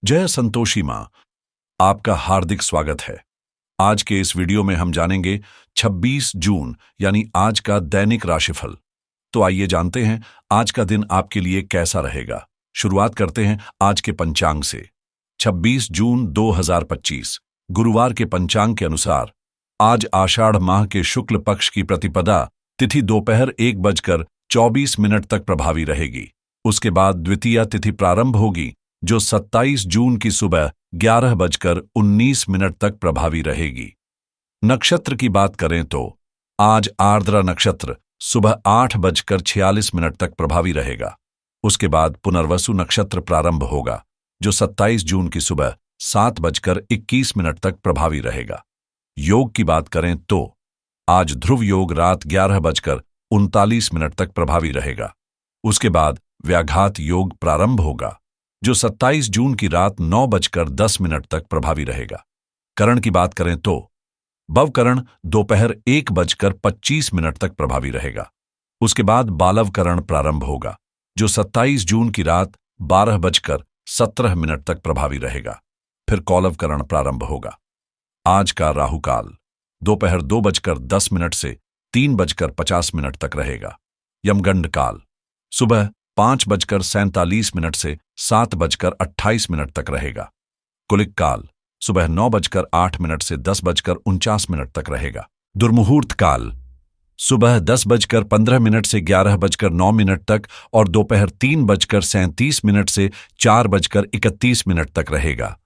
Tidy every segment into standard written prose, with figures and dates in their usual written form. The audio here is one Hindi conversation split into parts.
जय संतोषी माँ, आपका हार्दिक स्वागत है। आज के इस वीडियो में हम जानेंगे 26 जून यानी आज का दैनिक राशिफल। तो आइए जानते हैं आज का दिन आपके लिए कैसा रहेगा। शुरुआत करते हैं आज के पंचांग से। 26 जून 2025 गुरुवार के पंचांग के अनुसार आज आषाढ़ माह के शुक्ल पक्ष की प्रतिपदा तिथि दोपहर 1:24 तक प्रभावी रहेगी। उसके बाद द्वितीया तिथि प्रारंभ होगी जो 27 जून की सुबह 11:19 तक प्रभावी रहेगी। नक्षत्र की बात करें तो आज आर्द्रा नक्षत्र सुबह 8:46 तक प्रभावी रहेगा। उसके बाद पुनर्वसु नक्षत्र प्रारंभ होगा जो 27 जून की सुबह 7:21 तक प्रभावी रहेगा। योग की बात करें तो आज ध्रुव योग रात 11:39 तक प्रभावी रहेगा। उसके बाद व्याघात योग प्रारंभ होगा जो 27 जून की रात 9:10 तक प्रभावी रहेगा। करण की बात करें तो भवकरण दोपहर 1:25 तक प्रभावी रहेगा। उसके बाद बालव करण प्रारंभ होगा जो 27 जून की रात 12:17 तक प्रभावी रहेगा। फिर कौलव करण प्रारंभ होगा। आज का राहुकाल दोपहर 2:10 से 3:50 तक रहेगा। यमगंड काल सुबह 5:47 से 7:28 तक रहेगा। कुलिक काल सुबह 9:08 से 10:49 तक रहेगा। दुर्मुहूर्त काल सुबह 10:15 से 11:09 तक और दोपहर 3:37 से 4:31 तक रहेगा।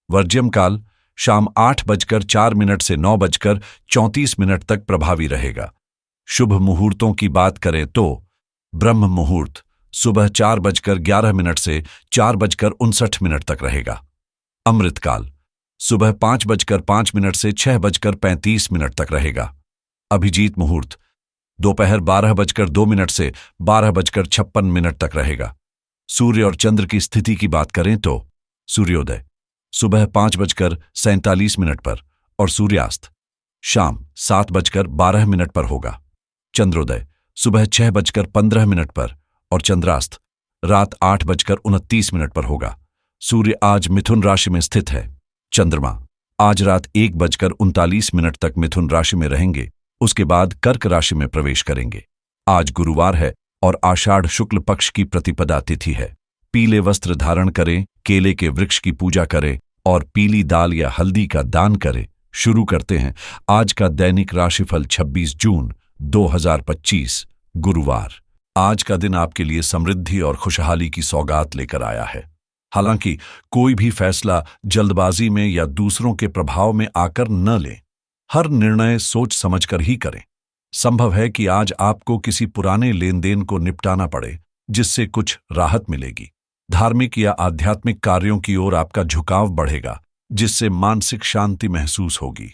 वर्ज्यम काल शाम 8:04 से 9:34 तक प्रभावी रहेगा। शुभ मुहूर्तों की बात करें तो ब्रह्म मुहूर्त सुबह 4:11 से 4:59 तक रहेगा। अमृतकाल सुबह 5:05 से 6:35 तक रहेगा। अभिजीत मुहूर्त दोपहर 12:02 से 12:56 तक रहेगा। सूर्य और चंद्र की स्थिति की बात करें तो सूर्योदय सुबह 5:47 पर और सूर्यास्त शाम 7:12 पर होगा। चंद्रोदय सुबह 6:15 पर और चंद्रास्त रात 8:29 पर होगा। सूर्य आज मिथुन राशि में स्थित है। चंद्रमा आज रात 1:39 तक मिथुन राशि में रहेंगे। उसके बाद कर्क राशि में प्रवेश करेंगे। आज गुरुवार है और आषाढ़ शुक्ल पक्ष की प्रतिपदा तिथि है। पीले वस्त्र धारण करें, केले के वृक्ष की पूजा करें और पीली दाल या हल्दी का दान करें। शुरू करते हैं आज का दैनिक राशिफल 26 जून 2025 गुरुवार। आज का दिन आपके लिए समृद्धि और खुशहाली की सौगात लेकर आया है। हालांकि कोई भी फैसला जल्दबाजी में या दूसरों के प्रभाव में आकर न लें। हर निर्णय सोच समझकर ही करें। संभव है कि आज आपको किसी पुराने लेन देन को निपटाना पड़े जिससे कुछ राहत मिलेगी। धार्मिक या आध्यात्मिक कार्यों की ओर आपका झुकाव बढ़ेगा जिससे मानसिक शांति महसूस होगी।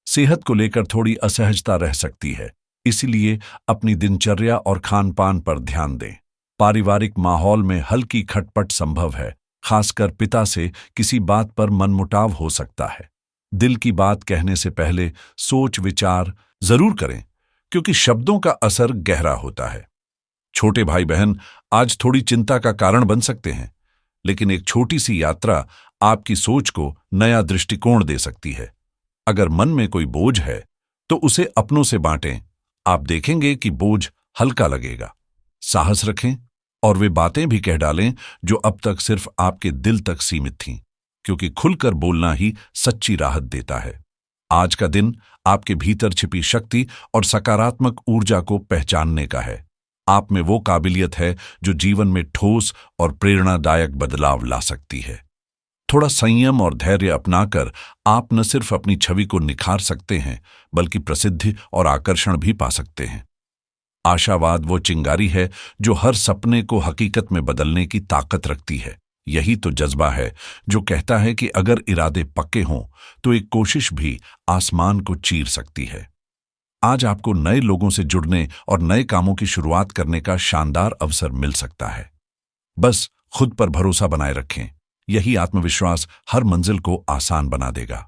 सेहत को लेकर थोड़ी असहजता रह सकती है, इसलिए अपनी दिनचर्या और खान पान पर ध्यान दें। पारिवारिक माहौल में हल्की खटपट संभव है, खासकर पिता से किसी बात पर मनमुटाव हो सकता है। दिल की बात कहने से पहले सोच विचार जरूर करें क्योंकि शब्दों का असर गहरा होता है। छोटे भाई बहन आज थोड़ी चिंता का कारण बन सकते हैं, लेकिन एक छोटी सी यात्रा आपकी सोच को नया दृष्टिकोण दे सकती है। अगर मन में कोई बोझ है तो उसे अपनों से बांटें। आप देखेंगे कि बोझ हल्का लगेगा। साहस रखें और वे बातें भी कह डालें जो अब तक सिर्फ आपके दिल तक सीमित थीं, क्योंकि खुलकर बोलना ही सच्ची राहत देता है। आज का दिन आपके भीतर छिपी शक्ति और सकारात्मक ऊर्जा को पहचानने का है। आप में वो काबिलियत है जो जीवन में ठोस और प्रेरणादायक बदलाव ला सकती है। थोड़ा संयम और धैर्य अपनाकर आप न सिर्फ अपनी छवि को निखार सकते हैं बल्कि प्रसिद्धि और आकर्षण भी पा सकते हैं। आशावाद वो चिंगारी है जो हर सपने को हकीकत में बदलने की ताकत रखती है। यही तो जज्बा है जो कहता है कि अगर इरादे पक्के हों तो एक कोशिश भी आसमान को चीर सकती है। आज आपको नए लोगों से जुड़ने और नए कामों की शुरुआत करने का शानदार अवसर मिल सकता है। बस खुद पर भरोसा बनाए रखें। यही आत्मविश्वास हर मंजिल को आसान बना देगा।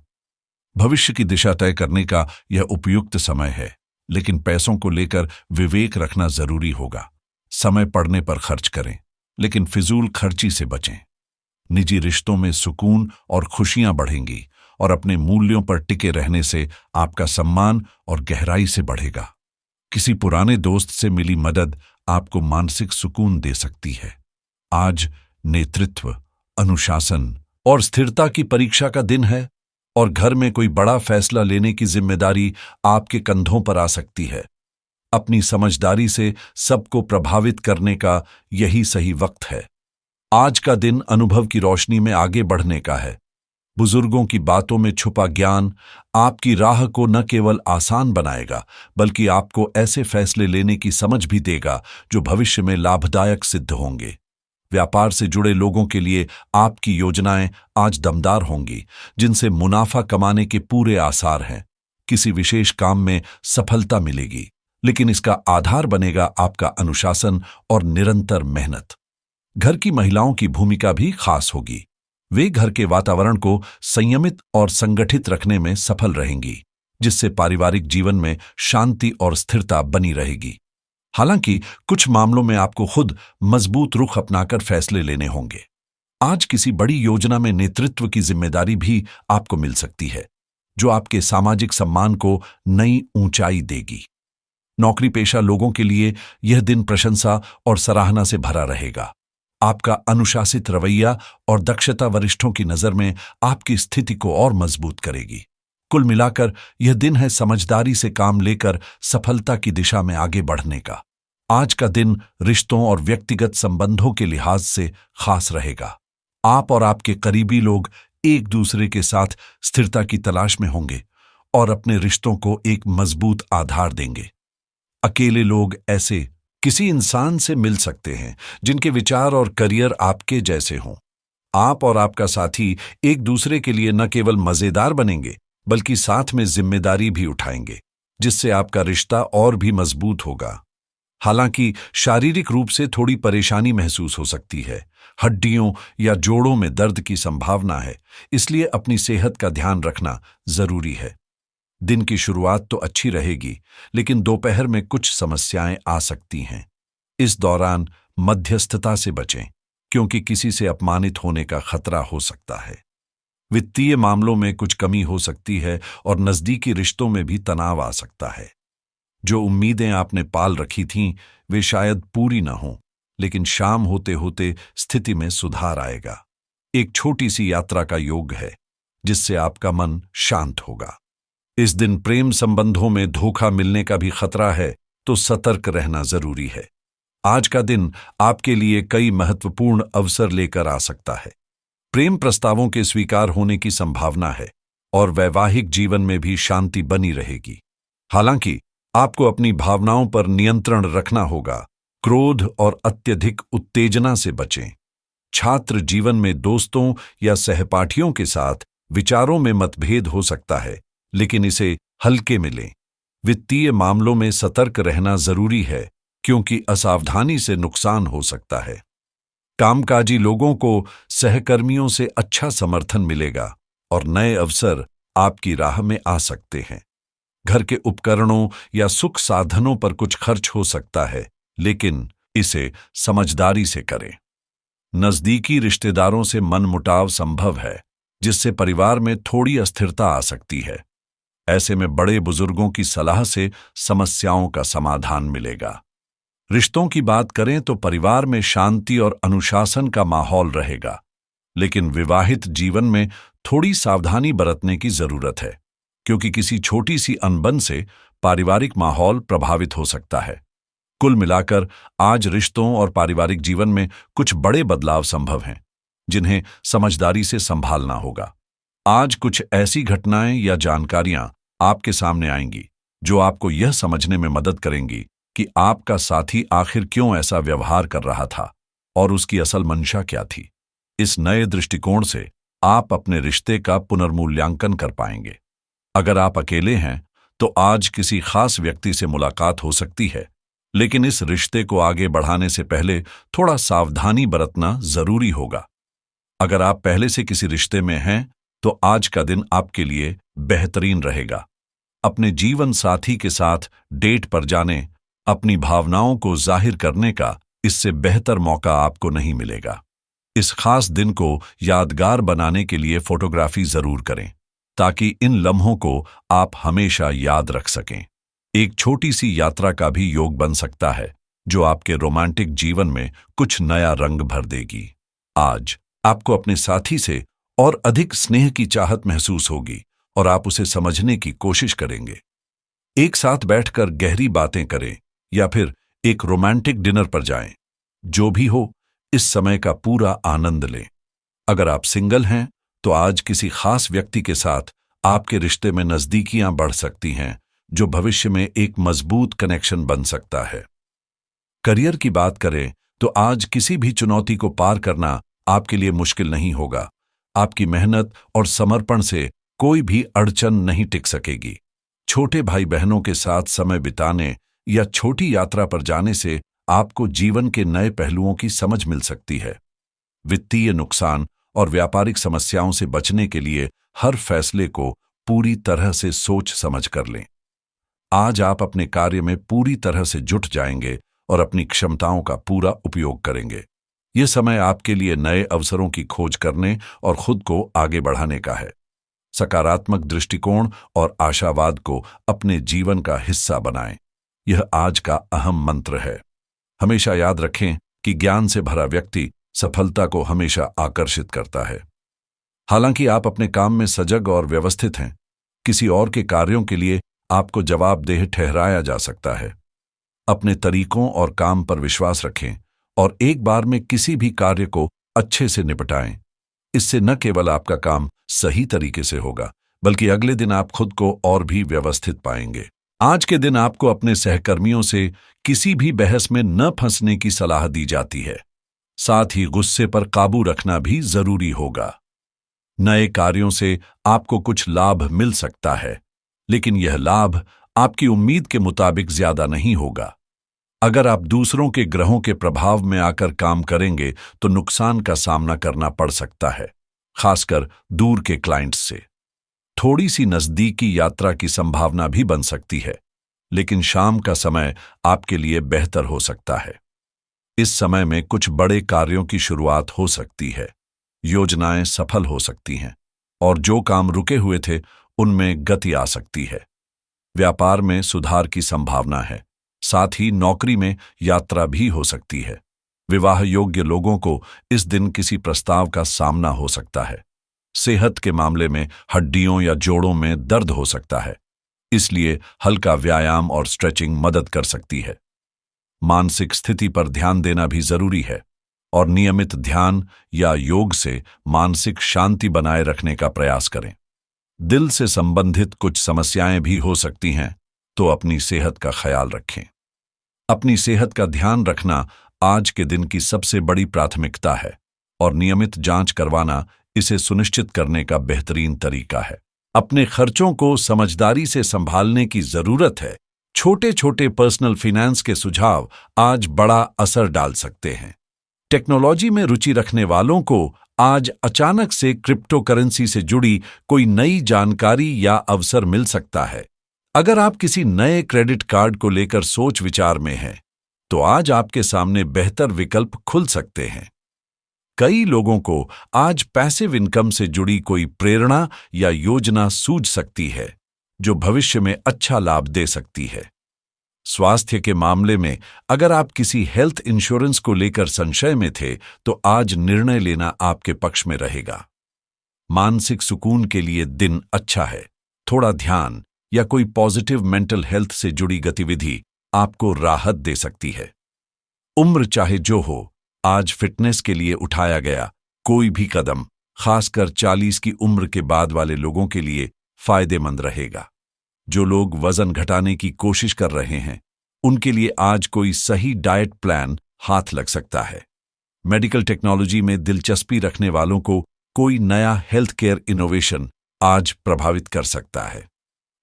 भविष्य की दिशा तय करने का यह उपयुक्त समय है, लेकिन पैसों को लेकर विवेक रखना जरूरी होगा। समय पड़ने पर खर्च करें, लेकिन फिजूल खर्ची से बचें। निजी रिश्तों में सुकून और खुशियां बढ़ेंगी और अपने मूल्यों पर टिके रहने से आपका सम्मान और गहराई से बढ़ेगा। किसी पुराने दोस्त से मिली मदद आपको मानसिक सुकून दे सकती है। आज नेतृत्व, अनुशासन और स्थिरता की परीक्षा का दिन है और घर में कोई बड़ा फैसला लेने की जिम्मेदारी आपके कंधों पर आ सकती है। अपनी समझदारी से सबको प्रभावित करने का यही सही वक्त है। आज का दिन अनुभव की रोशनी में आगे बढ़ने का है। बुजुर्गों की बातों में छुपा ज्ञान आपकी राह को न केवल आसान बनाएगा, बल्कि आपको ऐसे फैसले लेने की समझ भी देगा जो भविष्य में लाभदायक सिद्ध होंगे। व्यापार से जुड़े लोगों के लिए आपकी योजनाएं आज दमदार होंगी, जिनसे मुनाफा कमाने के पूरे आसार हैं। किसी विशेष काम में सफलता मिलेगी, लेकिन इसका आधार बनेगा आपका अनुशासन और निरंतर मेहनत। घर की महिलाओं की भूमिका भी खास होगी। वे घर के वातावरण को संयमित और संगठित रखने में सफल रहेंगी, जिससे पारिवारिक जीवन में शांति और स्थिरता बनी रहेगी। हालांकि कुछ मामलों में आपको खुद मजबूत रुख अपनाकर फैसले लेने होंगे। आज किसी बड़ी योजना में नेतृत्व की जिम्मेदारी भी आपको मिल सकती है, जो आपके सामाजिक सम्मान को नई ऊंचाई देगी। नौकरी पेशा लोगों के लिए यह दिन प्रशंसा और सराहना से भरा रहेगा। आपका अनुशासित रवैया और दक्षता वरिष्ठों की नजर में आपकी स्थिति को और मजबूत करेगी। कुल मिलाकर यह दिन है समझदारी से काम लेकर सफलता की दिशा में आगे बढ़ने का। आज का दिन रिश्तों और व्यक्तिगत संबंधों के लिहाज से खास रहेगा। आप और आपके करीबी लोग एक दूसरे के साथ स्थिरता की तलाश में होंगे और अपने रिश्तों को एक मजबूत आधार देंगे। अकेले लोग ऐसे किसी इंसान से मिल सकते हैं जिनके विचार और करियर आपके जैसे हों। आप और आपका साथी एक दूसरे के लिए न केवल मजेदार बनेंगे, बल्कि साथ में जिम्मेदारी भी उठाएंगे, जिससे आपका रिश्ता और भी मजबूत होगा। हालांकि शारीरिक रूप से थोड़ी परेशानी महसूस हो सकती है। हड्डियों या जोड़ों में दर्द की संभावना है, इसलिए अपनी सेहत का ध्यान रखना जरूरी है। दिन की शुरुआत तो अच्छी रहेगी, लेकिन दोपहर में कुछ समस्याएं आ सकती हैं। इस दौरान मध्यस्थता से बचें, क्योंकि किसी से अपमानित होने का खतरा हो सकता है। वित्तीय मामलों में कुछ कमी हो सकती है और नजदीकी रिश्तों में भी तनाव आ सकता है। जो उम्मीदें आपने पाल रखी थीं, वे शायद पूरी न हों, लेकिन शाम होते होते स्थिति में सुधार आएगा। एक छोटी सी यात्रा का योग है, जिससे आपका मन शांत होगा। इस दिन प्रेम संबंधों में धोखा मिलने का भी खतरा है, तो सतर्क रहना जरूरी है। आज का दिन आपके लिए कई महत्वपूर्ण अवसर लेकर आ सकता है। प्रेम प्रस्तावों के स्वीकार होने की संभावना है और वैवाहिक जीवन में भी शांति बनी रहेगी। हालांकि आपको अपनी भावनाओं पर नियंत्रण रखना होगा। क्रोध और अत्यधिक उत्तेजना से बचें। छात्र जीवन में दोस्तों या सहपाठियों के साथ विचारों में मतभेद हो सकता है, लेकिन इसे हल्के में लें। वित्तीय मामलों में सतर्क रहना जरूरी है, क्योंकि असावधानी से नुकसान हो सकता है। कामकाजी लोगों को सहकर्मियों से अच्छा समर्थन मिलेगा और नए अवसर आपकी राह में आ सकते हैं। घर के उपकरणों या सुख साधनों पर कुछ खर्च हो सकता है, लेकिन इसे समझदारी से करें। नजदीकी रिश्तेदारों से मनमुटाव संभव है, जिससे परिवार में थोड़ी अस्थिरता आ सकती है। ऐसे में बड़े बुजुर्गों की सलाह से समस्याओं का समाधान मिलेगा। रिश्तों की बात करें तो परिवार में शांति और अनुशासन का माहौल रहेगा, लेकिन विवाहित जीवन में थोड़ी सावधानी बरतने की जरूरत है, क्योंकि किसी छोटी सी अनबन से पारिवारिक माहौल प्रभावित हो सकता है। कुल मिलाकर आज रिश्तों और पारिवारिक जीवन में कुछ बड़े बदलाव संभव हैं, जिन्हें समझदारी से संभालना होगा। आज कुछ ऐसी घटनाएं या जानकारियां आपके सामने आएंगी जो आपको यह समझने में मदद करेंगी कि आपका साथी आखिर क्यों ऐसा व्यवहार कर रहा था और उसकी असल मंशा क्या थी। इस नए दृष्टिकोण से आप अपने रिश्ते का पुनर्मूल्यांकन कर पाएंगे। अगर आप अकेले हैं तो आज किसी खास व्यक्ति से मुलाकात हो सकती है, लेकिन इस रिश्ते को आगे बढ़ाने से पहले थोड़ा सावधानी बरतना जरूरी होगा। अगर आप पहले से किसी रिश्ते में हैं तो आज का दिन आपके लिए बेहतरीन रहेगा। अपने जीवन साथी के साथ डेट पर जाने, अपनी भावनाओं को जाहिर करने का इससे बेहतर मौका आपको नहीं मिलेगा। इस खास दिन को यादगार बनाने के लिए फोटोग्राफी जरूर करें ताकि इन लम्हों को आप हमेशा याद रख सकें। एक छोटी सी यात्रा का भी योग बन सकता है जो आपके रोमांटिक जीवन में कुछ नया रंग भर देगी। आज आपको अपने साथी से और अधिक स्नेह की चाहत महसूस होगी और आप उसे समझने की कोशिश करेंगे। एक साथ बैठकर गहरी बातें करें या फिर एक रोमांटिक डिनर पर जाएं। जो भी हो, इस समय का पूरा आनंद लें। अगर आप सिंगल हैं तो आज किसी खास व्यक्ति के साथ आपके रिश्ते में नजदीकियां बढ़ सकती हैं जो भविष्य में एक मजबूत कनेक्शन बन सकता है। करियर की बात करें तो आज किसी भी चुनौती को पार करना आपके लिए मुश्किल नहीं होगा। आपकी मेहनत और समर्पण से कोई भी अड़चन नहीं टिक सकेगी। छोटे भाई बहनों के साथ समय बिताने या छोटी यात्रा पर जाने से आपको जीवन के नए पहलुओं की समझ मिल सकती है। वित्तीय नुकसान और व्यापारिक समस्याओं से बचने के लिए हर फैसले को पूरी तरह से सोच समझ कर लें। आज आप अपने कार्य में पूरी तरह से जुट जाएंगे और अपनी क्षमताओं का पूरा उपयोग करेंगे। यह समय आपके लिए नए अवसरों की खोज करने और खुद को आगे बढ़ाने का है। सकारात्मक दृष्टिकोण और आशावाद को अपने जीवन का हिस्सा बनाएं। यह आज का अहम मंत्र है। हमेशा याद रखें कि ज्ञान से भरा व्यक्ति सफलता को हमेशा आकर्षित करता है। हालांकि आप अपने काम में सजग और व्यवस्थित हैं, किसी और के कार्यों के लिए आपको जवाबदेह ठहराया जा सकता है। अपने तरीकों और काम पर विश्वास रखें और एक बार में किसी भी कार्य को अच्छे से निपटाएं। इससे न केवल आपका काम सही तरीके से होगा, बल्कि अगले दिन आप खुद को और भी व्यवस्थित पाएंगे। आज के दिन आपको अपने सहकर्मियों से किसी भी बहस में न फंसने की सलाह दी जाती है। साथ ही गुस्से पर काबू रखना भी जरूरी होगा। नए कार्यों से आपको कुछ लाभ मिल सकता है, लेकिन यह लाभ आपकी उम्मीद के मुताबिक ज्यादा नहीं होगा। अगर आप दूसरों के ग्रहों के प्रभाव में आकर काम करेंगे तो नुकसान का सामना करना पड़ सकता है, खासकर दूर के क्लाइंट्स से। थोड़ी सी नजदीकी यात्रा की संभावना भी बन सकती है, लेकिन शाम का समय आपके लिए बेहतर हो सकता है। इस समय में कुछ बड़े कार्यों की शुरुआत हो सकती है, योजनाएं सफल हो सकती हैं और जो काम रुके हुए थे उनमें गति आ सकती है। व्यापार में सुधार की संभावना है, साथ ही नौकरी में यात्रा भी हो सकती है। विवाह योग्य लोगों को इस दिन किसी प्रस्ताव का सामना हो सकता है। सेहत के मामले में हड्डियों या जोड़ों में दर्द हो सकता है, इसलिए हल्का व्यायाम और स्ट्रेचिंग मदद कर सकती है। मानसिक स्थिति पर ध्यान देना भी जरूरी है और नियमित ध्यान या योग से मानसिक शांति बनाए रखने का प्रयास करें। दिल से संबंधित कुछ समस्याएं भी हो सकती हैं, तो अपनी सेहत का ख्याल रखें। अपनी सेहत का ध्यान रखना आज के दिन की सबसे बड़ी प्राथमिकता है और नियमित जांच करवाना इसे सुनिश्चित करने का बेहतरीन तरीका है। अपने खर्चों को समझदारी से संभालने की जरूरत है। छोटे छोटे पर्सनल फाइनेंस के सुझाव आज बड़ा असर डाल सकते हैं। टेक्नोलॉजी में रुचि रखने वालों को आज अचानक से क्रिप्टो करेंसी से जुड़ी कोई नई जानकारी या अवसर मिल सकता है। अगर आप किसी नए क्रेडिट कार्ड को लेकर सोच विचार में हैं, तो आज आपके सामने बेहतर विकल्प खुल सकते हैं। कई लोगों को आज पैसिव इनकम से जुड़ी कोई प्रेरणा या योजना सूझ सकती है जो भविष्य में अच्छा लाभ दे सकती है। स्वास्थ्य के मामले में अगर आप किसी हेल्थ इंश्योरेंस को लेकर संशय में थे, तो आज निर्णय लेना आपके पक्ष में रहेगा। मानसिक सुकून के लिए दिन अच्छा है। थोड़ा ध्यान या कोई पॉजिटिव मेंटल हेल्थ से जुड़ी गतिविधि आपको राहत दे सकती है। उम्र चाहे जो हो, आज फिटनेस के लिए उठाया गया कोई भी कदम, खासकर 40 की उम्र के बाद वाले लोगों के लिए फायदेमंद रहेगा। जो लोग वजन घटाने की कोशिश कर रहे हैं, उनके लिए आज कोई सही डाइट प्लान हाथ लग सकता है। मेडिकल टेक्नोलॉजी में दिलचस्पी रखने वालों को कोई नया हेल्थ केयर इनोवेशन आज प्रभावित कर सकता है।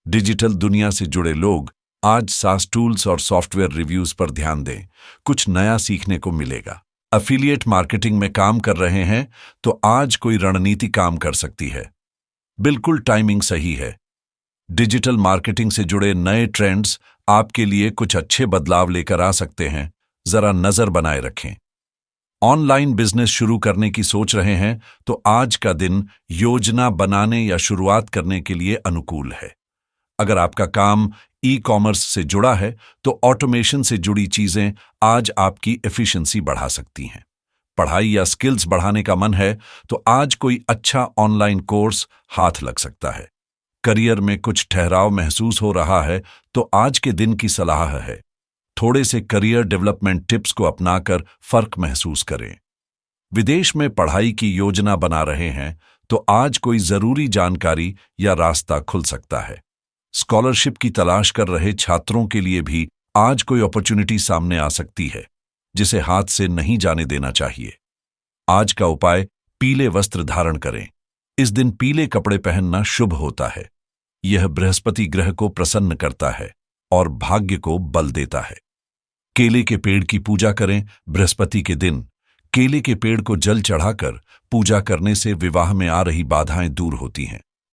डिजिटल दुनिया से जुड़े लोग आज सास टूल्स और सॉफ्टवेयर रिव्यूज पर ध्यान दें, कुछ नया सीखने को मिलेगा। एफिलिएट मार्केटिंग में काम कर रहे हैं तो आज कोई रणनीति काम कर सकती है। बिल्कुल टाइमिंग सही है। डिजिटल मार्केटिंग से जुड़े नए ट्रेंड्स आपके लिए कुछ अच्छे बदलाव लेकर आ सकते हैं, जरा नजर बनाए रखें। ऑनलाइन बिजनेस शुरू करने की सोच रहे हैं तो आज का दिन योजना बनाने या शुरुआत करने के लिए अनुकूल है। अगर आपका काम ई कॉमर्स से जुड़ा है तो ऑटोमेशन से जुड़ी चीजें आज आपकी एफिशिएंसी बढ़ा सकती हैं। पढ़ाई या स्किल्स बढ़ाने का मन है तो आज कोई अच्छा ऑनलाइन कोर्स हाथ लग सकता है। करियर में कुछ ठहराव महसूस हो रहा है तो आज के दिन की सलाह है थोड़े से करियर डेवलपमेंट टिप्स को अपनाकर फर्क महसूस करें। विदेश में पढ़ाई की योजना बना रहे हैं तो आज कोई जरूरी जानकारी या रास्ता खुल सकता है। स्कॉलरशिप की तलाश कर रहे छात्रों के लिए भी आज कोई अपॉर्चुनिटी सामने आ सकती है जिसे हाथ से नहीं जाने देना चाहिए। आज का उपाय पीले वस्त्र धारण करें। इस दिन पीले कपड़े पहनना शुभ होता है। यह बृहस्पति ग्रह को प्रसन्न करता है और भाग्य को बल देता है। केले के पेड़ की पूजा करें। बृहस्पति के दिन केले के पेड़ को जल चढ़ाकर पूजा करने से विवाह में आ रही बाधाएं दूर होती हैं।